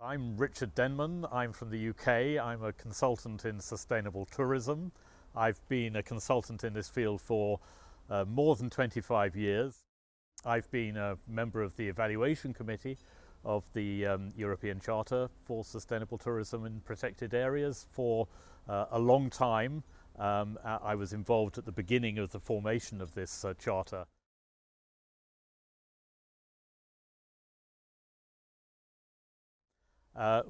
I'm Richard Denman. I'm from the UK. I'm a consultant in sustainable tourism. I've been a consultant in this field for more than 25 years. I've been a member of the evaluation committee of the European Charter for Sustainable Tourism in Protected Areas for a long time. I was involved at the beginning of the formation of this charter.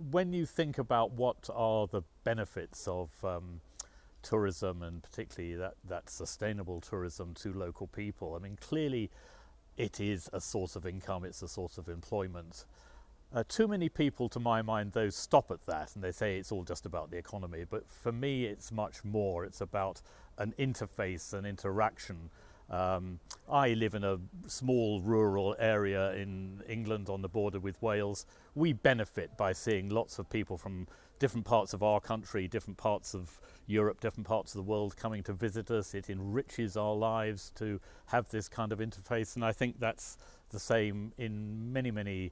When you think about what are the benefits of tourism, and particularly that sustainable tourism to local people, I mean, clearly it is a source of income, it's a source of employment. Too many people, to my mind, though, stop at that and they say it's all just about the economy. But for me, it's much more. It's about an interface, an interaction. I live in a small rural area in England on the border with Wales. We benefit by seeing lots of people from different parts of our country, different parts of Europe, different parts of the world coming to visit us. It enriches our lives to have this kind of interface, and I think that's the same in many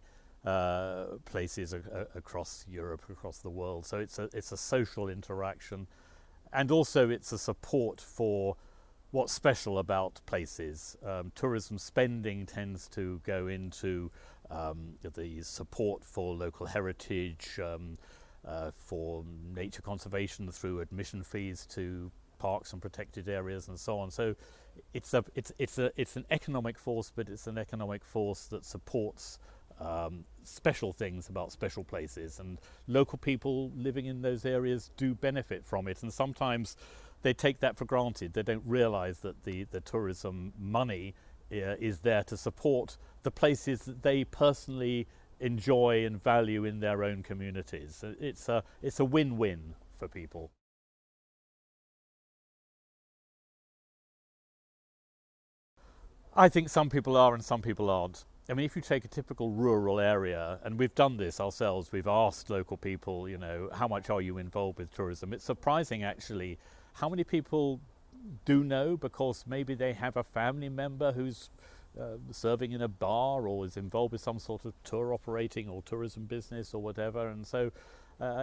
places across Europe, across the world. So it's a social interaction, and also it's a support for what's special about places. Tourism spending tends to go into the support for local heritage, for nature conservation through admission fees to parks and protected areas and so on. So it's an economic force, but it's an economic force that supports special things about special places, and local people living in those areas do benefit from it, and sometimes they take that for granted. They don't realize that the tourism money is there to support the places that they personally enjoy and value in their own communities. It's a win-win for people. I think some people are and some people aren't. I mean, if you take a typical rural area, and we've done this ourselves, we've asked local people, you know, how much are you involved with tourism? It's surprising, actually, how many people do know, because maybe they have a family member who's serving in a bar or is involved with some sort of tour operating or tourism business or whatever. And so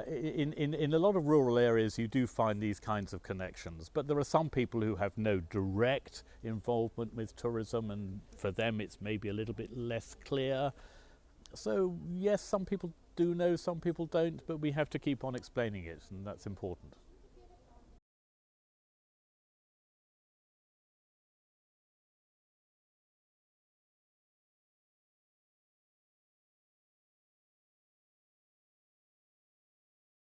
in a lot of rural areas you do find these kinds of connections, but there are some people who have no direct involvement with tourism, and for them it's maybe a little bit less clear. So yes, some people do know, some people don't, but we have to keep on explaining it, and that's important.